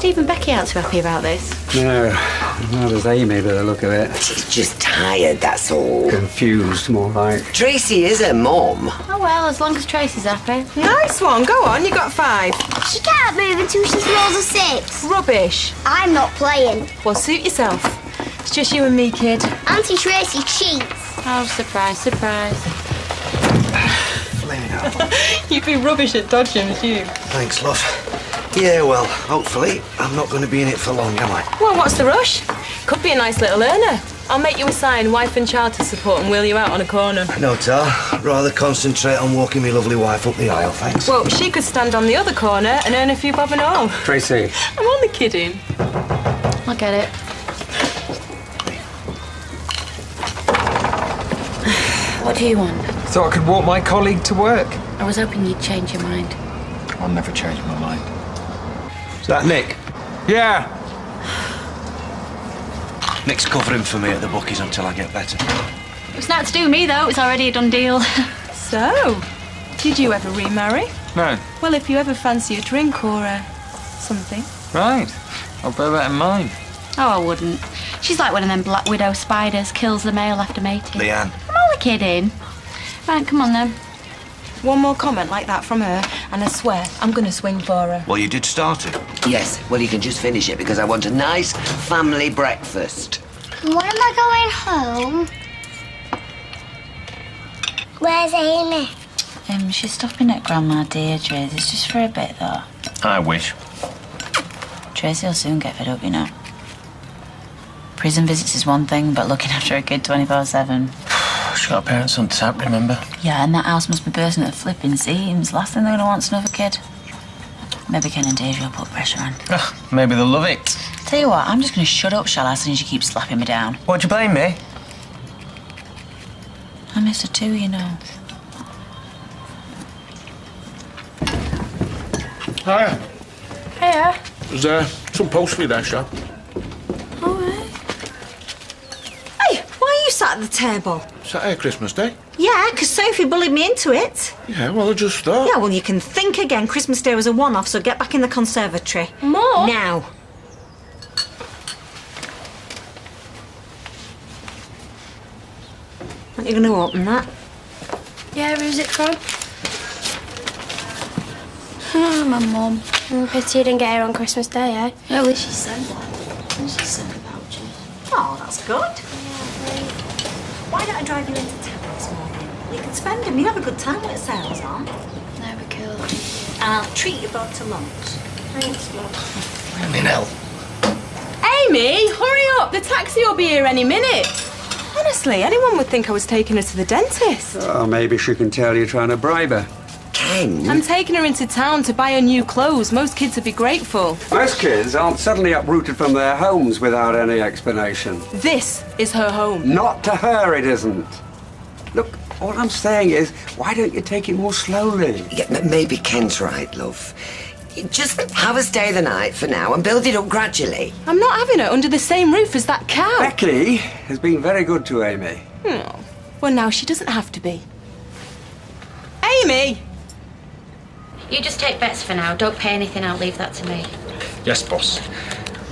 Steve and Becky aren't too happy about this. No, not as Amy by the look of it. She's just tired, that's all. Confused, more like. Tracy is her mum. Oh well, as long as Tracy's happy. Nice one, go on, you got 5. She can't move until she's rolled a 6. Rubbish. I'm not playing. Well, suit yourself. It's just you and me, kid. Auntie Tracy cheats. Oh, surprise, surprise. Flaming hell. You'd be rubbish at dodging, you. Thanks, love. Yeah, well, hopefully I'm not going to be in it for long, am I? Well, what's the rush? Could be a nice little earner. I'll make you a sign, wife and child to support, and wheel you out on a corner. No, Tar. Rather concentrate on walking me lovely wife up the aisle, thanks. Well, she could stand on the other corner and earn a few bob and all. Tracy. I'm only kidding. I'll get it. What do you want? Thought I could walk my colleague to work. I was hoping you'd change your mind. I'll never change my mind. Is that Nick? Yeah. Nick's covering for me at the bookies until I get better. It's not to do with me, though. It's already a done deal. So, did you ever remarry? No. Well, if you ever fancy a drink or something. Right. I'll bear that in mind. Oh, I wouldn't. She's like one of them Black Widow spiders, kills the male after mating. Leanne. I'm only kidding. Right, come on then. One more comment like that from her, and I swear I'm going to swing for her. Well, you did start it. Yes, well, you can just finish it because I want a nice family breakfast. When am I going home? Where's Amy? She's stopping at Grandma Deirdre's. It's just for a bit, though. I wish. Tracy will soon get fed up, you know. Prison visits is one thing, but looking after a kid 24/7. She's got her parents on tap, remember? Yeah, and that house must be bursting at the flipping seams. Last thing they're going to want's another kid. Maybe Ken and Deirdre will put pressure on. Maybe they'll love it. Tell you what, I'm just going to shut up, shall I, as soon as you keep slapping me down. Why'd you blame me? I miss her too, you know. Hiya. Hiya. There's some post for you there, Shab. All right. Hey, why are you sat at the table? Saturday, Christmas Day? Yeah, because Sophie bullied me into it. Yeah, well, I just thought. Yeah, well, you can think again. Christmas Day was a one-off, so get back in the conservatory. More? Now. Aren't you going to open that? Yeah, who's it from? Oh, my mum. Pity you didn't get her on Christmas Day, eh? At least she sent one. She sent the vouchers. Oh, that's good. Why don't I drive you into town this morning? You can spend them. You have a good time with sales on. That would be cool. And I'll treat you both to lunch. Thanks, Mum. Flaming hell. Amy, hurry up. The taxi will be here any minute. Honestly, anyone would think I was taking her to the dentist. Oh, maybe she can tell you're trying to bribe her. Ken? I'm taking her into town to buy her new clothes. Most kids would be grateful. Most kids aren't suddenly uprooted from their homes without any explanation. This is her home. Not to her, it isn't. Look, all I'm saying is, why don't you take it more slowly? Yeah, maybe Ken's right, love. Just have us stay the night for now and build it up gradually. I'm not having her under the same roof as that cow. Becky has been very good to Amy. Oh, well, now she doesn't have to be. Amy! You just take bets for now. Don't pay anything out. Leave that to me. Yes, boss.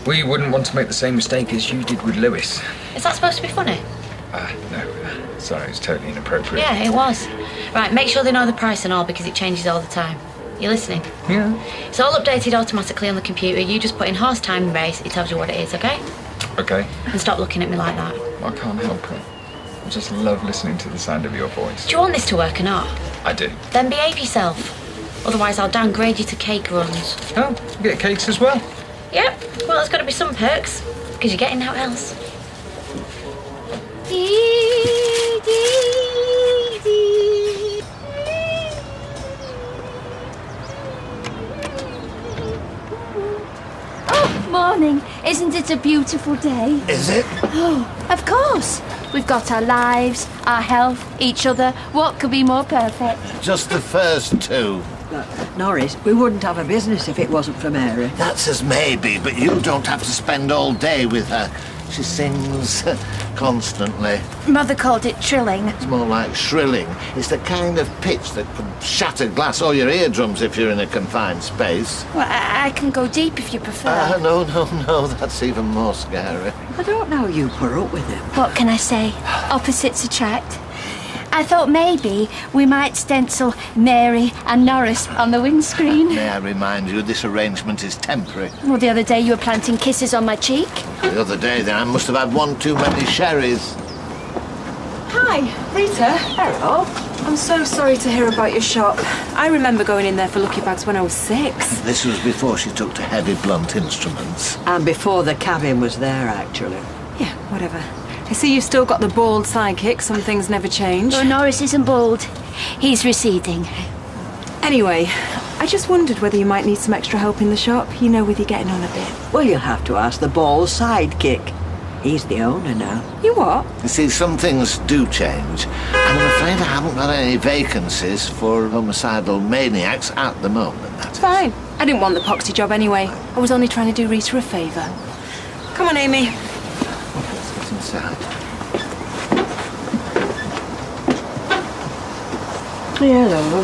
We wouldn't want to make the same mistake as you did with Lewis. Is that supposed to be funny? No. Sorry, it's totally inappropriate. Yeah, it was. Right, make sure they know the price and all because it changes all the time. You listening? Yeah. It's all updated automatically on the computer. You just put in horse time and race. It tells you what it is, okay? Okay. And stop looking at me like that. I can't help it. I just love listening to the sound of your voice. Do you want this to work or not? I do. Then behave yourself. Otherwise, I'll downgrade you to cake runs. Oh, you get cakes as well? Yep. Well, there's got to be some perks because you're getting out else. Oh, morning. Isn't it a beautiful day? Is it? Oh, of course. We've got our lives, our health, each other. What could be more perfect? Just the first two. Norris, we wouldn't have a business if it wasn't for Mary. That's as maybe, but you don't have to spend all day with her. She sings constantly. Mother called it trilling. It's more like shrilling. It's the kind of pitch that could shatter glass or your eardrums if you're in a confined space. Well, I can go deep if you prefer. No, that's even more scary. I don't know you put up with him. What can I say? Opposites attract. I thought maybe we might stencil Mary and Norris on the windscreen. May I remind you, this arrangement is temporary. Well, the other day you were planting kisses on my cheek. The other day, then, I must have had one too many sherries. Hi, Rita. Hello. I'm so sorry to hear about your shop. I remember going in there for lucky bags when I was 6. This was before she took to heavy blunt instruments. And before the cabin was there, actually. Yeah, whatever. I see you've still got the bald sidekick. Some things never change. Oh, Norris isn't bald. He's receding. Anyway, I just wondered whether you might need some extra help in the shop. You know, with you getting on a bit. Well, you'll have to ask the bald sidekick. He's the owner now. You what? You see, some things do change. And I'm afraid I haven't got any vacancies for homicidal maniacs at the moment. It's fine. I didn't want the poxy job anyway. I was only trying to do Rita a favour. Come on, Amy. Inside. Hello.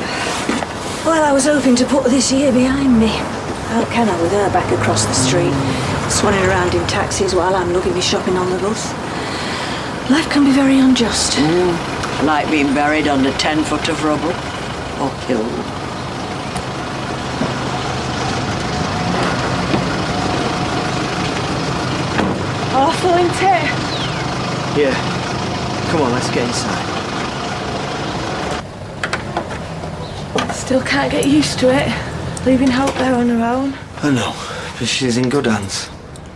Well, I was hoping to put this here behind me. How can I with her back across the street, swanning around in taxis while I'm lugging me shopping on the bus? Life can be very unjust. Like being buried under 10 foot of rubble or killed. Awful, isn't it? Yeah. Come on, let's get inside. Still can't get used to it. Leaving Hope there on her own. I know, but she's in good hands.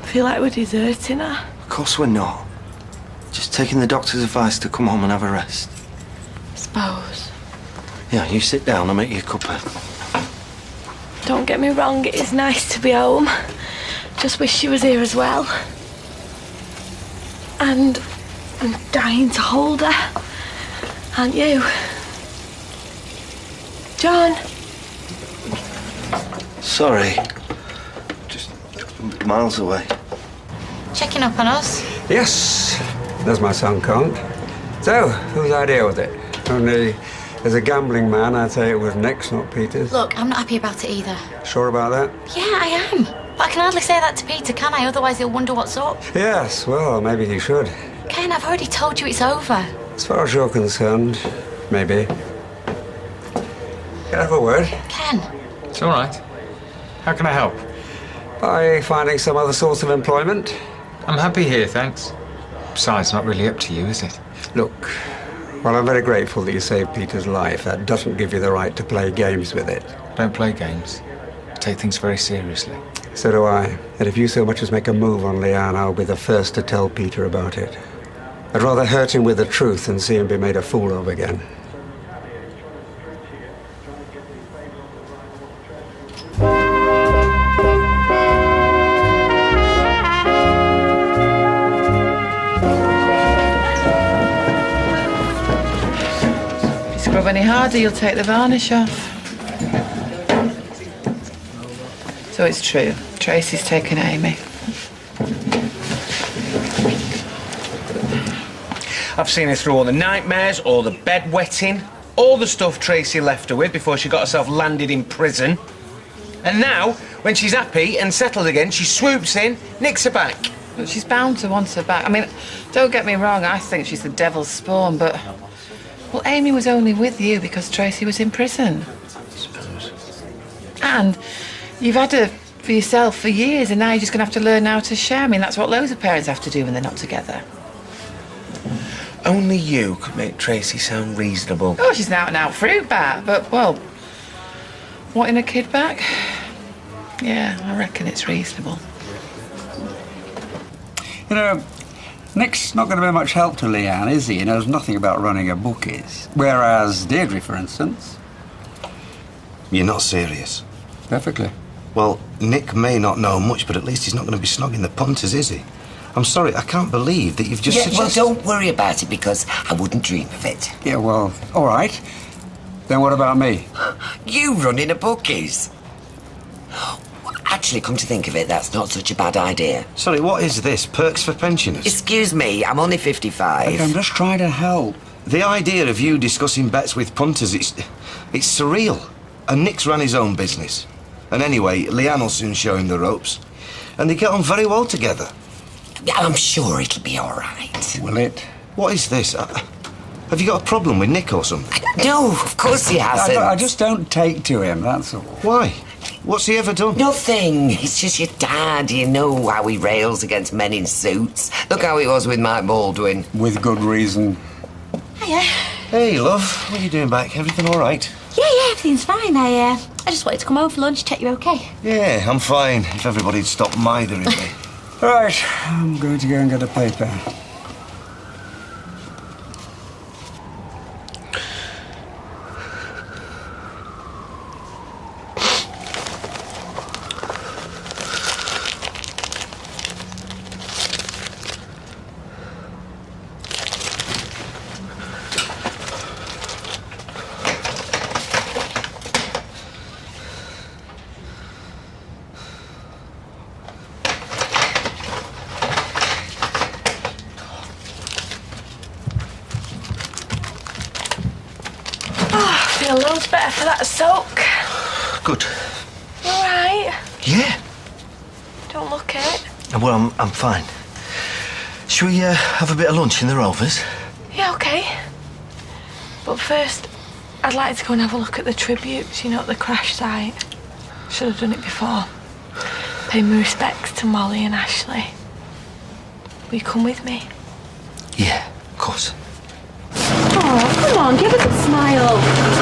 Feel like we're deserting her. Of course we're not. Just taking the doctor's advice to come home and have a rest. Suppose. Yeah, you sit down, I'll make you a cuppa. Don't get me wrong, it is nice to be home. Just wish she was here as well. And I'm dying to hold her. Aren't you? John? Sorry. Just miles away. Checking up on us? Yes, there's my son, Count. So, whose idea was it? Only, as a gambling man, I'd say it was Nick's, not Peter's. Look, I'm not happy about it either. Sure about that? Yeah, I am. But I can hardly say that to Peter, can I? Otherwise he'll wonder what's up. Yes, well, maybe he should. Ken, I've already told you it's over. As far as you're concerned, maybe. Can I have a word? Ken. It's all right. How can I help? By finding some other source of employment. I'm happy here, thanks. Besides, not really up to you, is it? Look, while I'm very grateful that you saved Peter's life, that doesn't give you the right to play games with it. Don't play games. I take things very seriously. So do I. And if you so much as make a move on Leanne, I'll be the first to tell Peter about it. I'd rather hurt him with the truth than see him be made a fool of again. If you scrub any harder, you'll take the varnish off. So it's true. Tracy's taken Amy. I've seen her through all the nightmares, all the bedwetting, all the stuff Tracy left her with before she got herself landed in prison. And now, when she's happy and settled again, she swoops in, nicks her back. But she's bound to want her back. I mean, don't get me wrong, I think she's the devil's spawn, but... Well, Amy was only with you because Tracy was in prison. I suppose. And you've had her for yourself for years, and now you're just going to have to learn how to share. I mean, that's what loads of parents have to do when they're not together. Only you could make Tracy sound reasonable. Oh, she's an out-and-out fruit bat, but, well, wanting a kid back? Yeah, I reckon it's reasonable. You know, Nick's not going to be much help to Leanne, is he? He knows nothing about running a bookies. Whereas Deirdre, for instance... You're not serious? Perfectly. Well, Nick may not know much, but at least he's not going to be snogging the punters, is he? I'm sorry, I can't believe that you've just suggested... Well, don't worry about it, because I wouldn't dream of it. Yeah, well, all right. Then what about me? You running a bookies? Actually, come to think of it, that's not such a bad idea. Sorry, what is this? Perks for pensioners? Excuse me, I'm only 55. Look, I'm just trying to help. The idea of you discussing bets with punters, it's surreal. And Nick's ran his own business. And anyway, Leanne will soon show him the ropes. And they get on very well together. Yeah, I'm sure it'll be all right. Will it? What is this? Have you got a problem with Nick or something? No, of course he hasn't. I just don't take to him, that's all. Why? What's he ever done? Nothing. It's just your dad. You know how he rails against men in suits. Look how it was with Mike Baldwin. With good reason. Hiya. Hey, love. What are you doing back? Everything all right? Yeah, everything's fine. I just wanted to come home for lunch, check you're okay. Yeah, I'm fine. If everybody'd stop mithering me. Right, I'm going to go and get a paper. Feel loads better for that soak. Good. All right. Yeah. Don't look it. Well, I'm fine. Shall we have a bit of lunch in the Rovers? Yeah, okay. But first, I'd like to go and have a look at the tributes, you know, at the crash site. Should have done it before. Pay my respects to Molly and Ashley. Will you come with me? Yeah, of course. Oh, come on, give us a smile.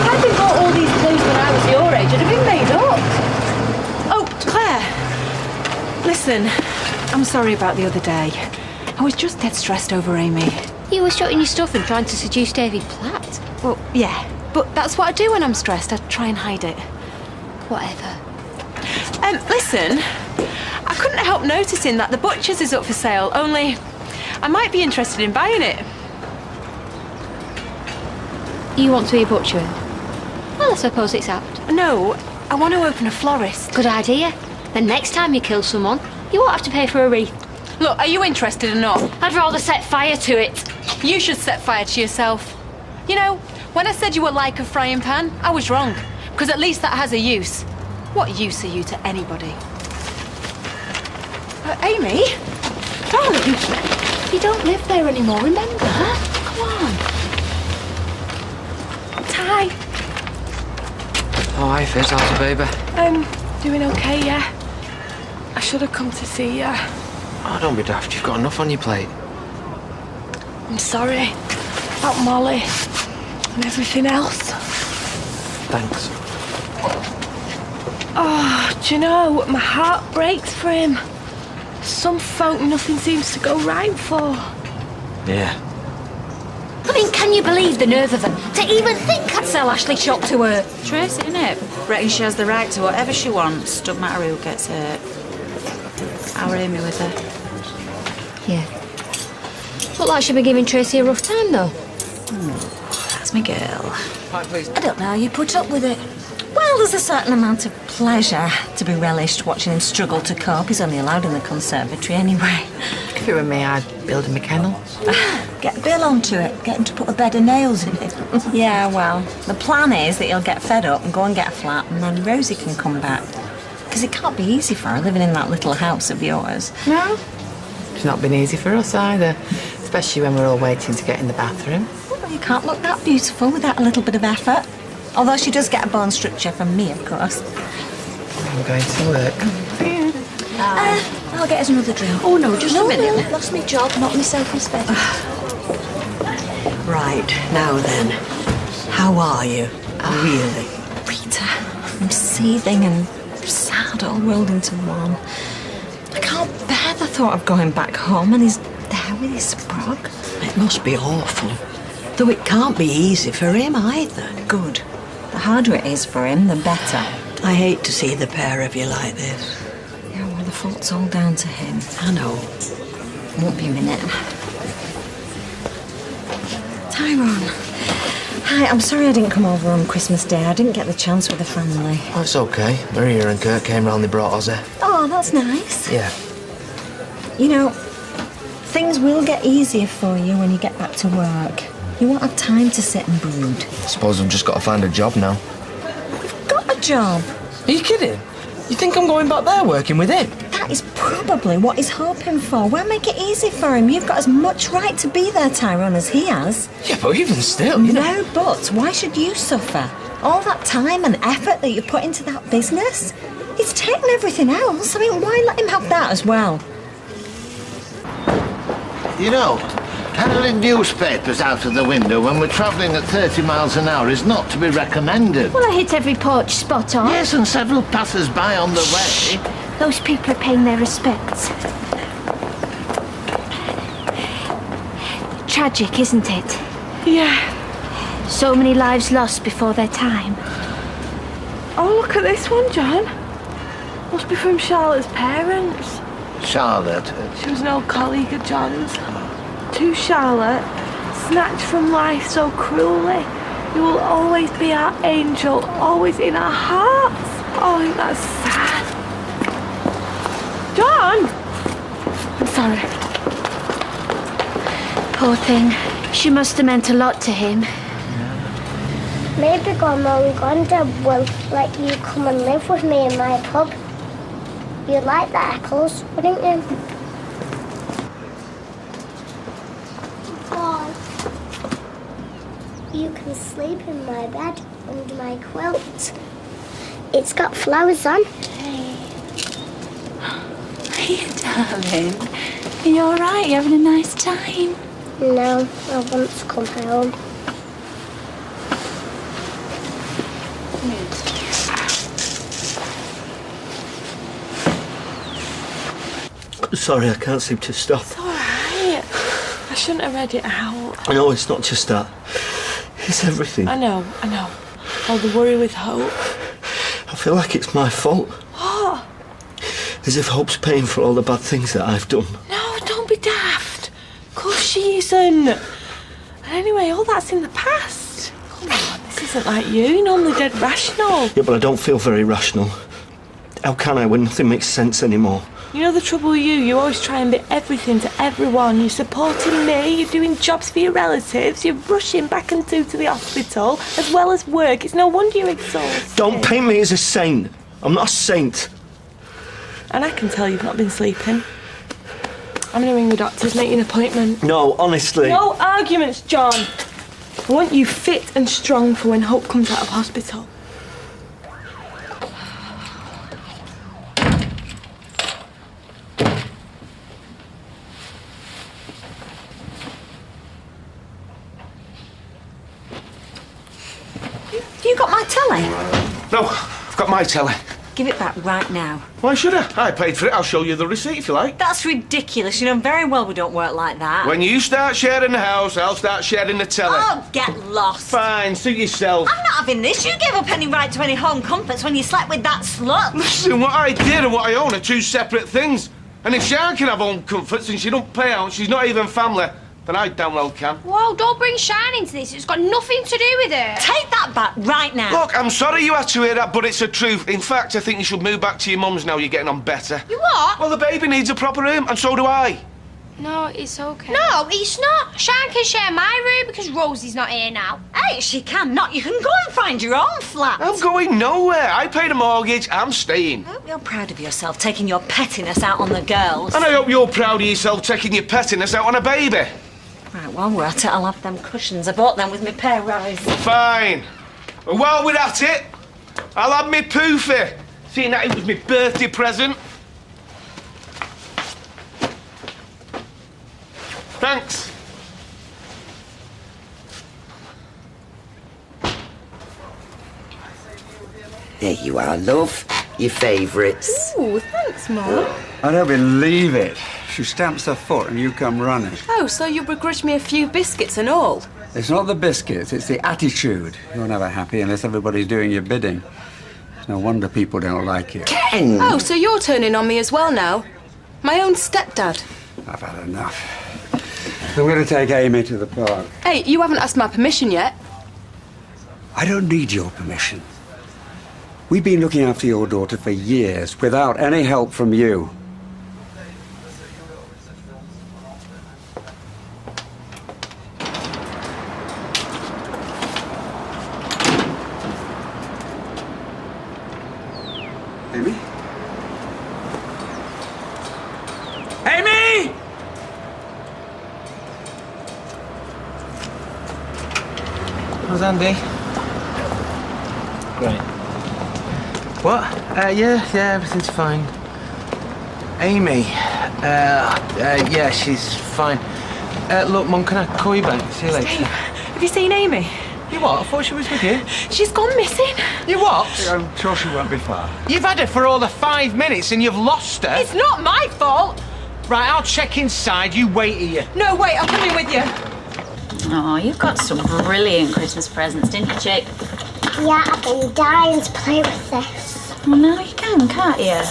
I've been bought all these clothes when I was your age. I'd have been made up. Oh, Claire. Listen, I'm sorry about the other day. I was just dead stressed over Amy. You were shutting your stuff and trying to seduce David Platt. Well, yeah, but that's what I do when I'm stressed. I try and hide it. Whatever. Listen, I couldn't help noticing that the Butcher's is up for sale, only I might be interested in buying it. You want to be a butcher? Well, I suppose it's apt. No, I want to open a florist. Good idea. Then next time you kill someone, you won't have to pay for a wreath. Look, are you interested or not? I'd rather set fire to it. You should set fire to yourself. You know, when I said you were like a frying pan, I was wrong. Because at least that has a use. What use are you to anybody? Amy? Darling, you don't live there anymore, remember? Come on. Ty. Oh, hi, Fizz. How's the baby? I'm doing okay, yeah. I should have come to see you. Oh, don't be daft. You've got enough on your plate. I'm sorry about Molly and everything else. Thanks. Oh, do you know, my heart breaks for him. Some folk nothing seems to go right for. Yeah. I mean, can you believe the nerve of them to even think I'd sell Ashley shop to her? Tracy, innit? Reckon she has the right to whatever she wants. Don't matter who gets hurt. How are Amy with her? Yeah. Look like she'll be giving Tracy a rough time, though. That's me girl. Right, please. I don't know how you put up with it. Well, there's a certain amount of pleasure to be relished watching him struggle to cope. He's only allowed in the conservatory anyway. If it were me, I'd build him a kennel. Get Bill onto it. Get him to put a bed of nails in it. Yeah, well, the plan is that he'll get fed up and go and get a flat, and then Rosie can come back. Because it can't be easy for her living in that little house of yours. No. It's not been easy for us either, especially when we're all waiting to get in the bathroom. Well, you can't look that beautiful without a little bit of effort. Although she does get a bone structure from me, of course. I'm going to work. I'll get us another drink. Oh, no, just a minute. No, lost my job, not my self-respect. Right, now then. How are you? Really? Rita, I'm seething and sad all rolled into one. I can't bear the thought of going back home and he's there with his sprog. It must be awful. Though it can't be easy for him either. Good. The harder it is for him, the better. I hate to see the pair of you like this. Yeah, well, the fault's all down to him. I know. Won't be a minute. Tyrone, Hi, I'm sorry I didn't come over on Christmas Day. I didn't get the chance with the family. Oh, it's okay. Maria and Kurt came round, they brought Ozzy. Oh, that's nice. Yeah. You know, things will get easier for you when you get back to work. You won't have time to sit and brood. I suppose I've just got to find a job now. You've got a job. Are you kidding? You think I'm going back there working with him? That is probably what he's hoping for. Why make it easy for him? You've got as much right to be there, Tyrone, as he has. Yeah, but even still, you know... No buts. Why should you suffer? All that time and effort that you put into that business, he's taken everything else. I mean, why let him have that as well? You know, handling newspapers out of the window when we're travelling at 30 miles an hour is not to be recommended. Well, I hit every porch spot on. Yes, and several passers-by on the way. Those people are paying their respects. Tragic, isn't it? Yeah. So many lives lost before their time. Oh, look at this one, John. Must be from Charlotte's parents. Charlotte? She was an old colleague of John's. To Charlotte, snatched from life so cruelly, you will always be our angel, always in our hearts. Oh, I think that's sad. John! I'm sorry. Poor thing. She must have meant a lot to him. Maybe Grandma and Granddad will let you come and live with me in my pub. You'd like the Eccles, wouldn't you? Oh. You can sleep in my bed under my quilt. It's got flowers on. Hey, darling. Are you all right? You having a nice time? No, I want to come home. Sorry, I can't seem to stop. It's all right. I shouldn't have read it out. No, it's not just that. It's everything. I know. All the worry with Hope. I feel like it's my fault. What? As if Hope's paying for all the bad things that I've done. No, don't be daft. Of course she isn't. And anyway, all that's in the past. Come on, this isn't like you. You're normally dead rational. Yeah, but I don't feel very rational. How can I when nothing makes sense anymore? You know the trouble with you always try and be everything to everyone. You're supporting me, you're doing jobs for your relatives, you're rushing back and to the hospital, as well as work. It's no wonder you're exhausted. Don't paint me as a saint. I'm not a saint. And I can tell you've not been sleeping. I'm going to ring the doctors, make you an appointment. No, honestly. No arguments, John. I want you fit and strong for when Hope comes out of hospital. You got my telly? No, I've got my telly. Give it back right now. Why should I? I paid for it. I'll show you the receipt if you like. That's ridiculous. You know very well we don't work like that. When you start sharing the house, I'll start sharing the telly. Oh, get lost. Fine, suit yourself. I'm not having this. You gave up any right to any home comforts when you slept with that slut. Listen, what I did and what I own are two separate things. And if Sharon can have home comforts and she don't pay out, she's not even family, then I damn well can. Whoa, don't bring Sharon into this. It's got nothing to do with it. Take that back right now. Look, I'm sorry you had to hear that, but it's the truth. In fact, I think you should move back to your mum's now you're getting on better. You what? Well, the baby needs a proper room, and so do I. No, it's okay. No, it's not. Sharon can share my room because Rosie's not here now. Hey, she can not. You can go and find your own flat. I'm going nowhere. I paid a mortgage. I'm staying. I hope you're proud of yourself taking your pettiness out on the girls. And I hope you're proud of yourself taking your pettiness out on a baby. Right, while we're at it, I'll have them cushions. I bought them with my pair rise. Fine. And while we're at it, I'll have me poofy. Seeing that it was my birthday present. Thanks. There you are, love. Your favourites. Ooh, thanks, Mum. I don't believe it. She stamps her foot and you come running. Oh, so you begrudge me a few biscuits and all? It's not the biscuits, it's the attitude. You're never happy unless everybody's doing your bidding. It's no wonder people don't like you. Ken! Oh, so you're turning on me as well now? My own stepdad. I've had enough. I'm going to take Amy to the park. Hey, you haven't asked my permission yet. I don't need your permission. We've been looking after your daughter for years without any help from you. Amy? Amy! How's Andy? Great. What? Yeah, everything's fine. Amy? Yeah, she's fine. Look, Mum, can I call you back? See you later. Steve, have you seen Amy? You what? I thought she was with you. She's gone missing. You what? I'm sure she won't be far. You've had her for all the 5 minutes and you've lost her. It's not my fault. Right, I'll check inside. You wait here. No, wait, I'm coming with you. Oh, you've got some brilliant Christmas presents, didn't you, chick? Yeah, I've been dying to play with this. Well, now you can, can't you?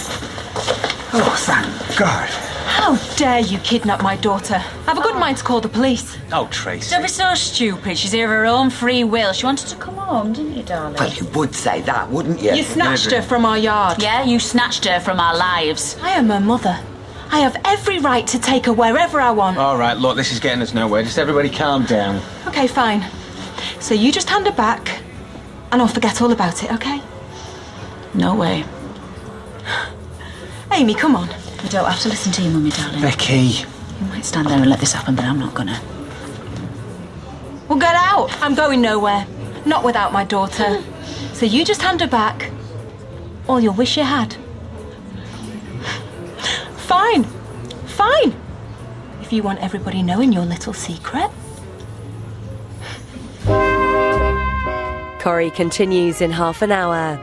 Oh, thank God. How dare you kidnap my daughter? I've a good mind to call the police. Oh, Tracy. Don't be so stupid. She's here of her own free will. She wanted to come home, didn't you, darling? Well, you would say that, wouldn't you? You snatched her from our yard. Yeah, you snatched her from our lives. I am her mother. I have every right to take her wherever I want. All right, look, this is getting us nowhere. Just everybody calm down. Okay, fine. So you just hand her back, and I'll forget all about it, okay? No way. Amy, come on. You don't have to listen to your mummy, darling. Becky. You might stand there and let this happen, but I'm not gonna. Well, get out. I'm going nowhere. Not without my daughter. So you just hand her back. All you'll wish you had. Fine. Fine. If you want everybody knowing your little secret. Corrie continues in half an hour.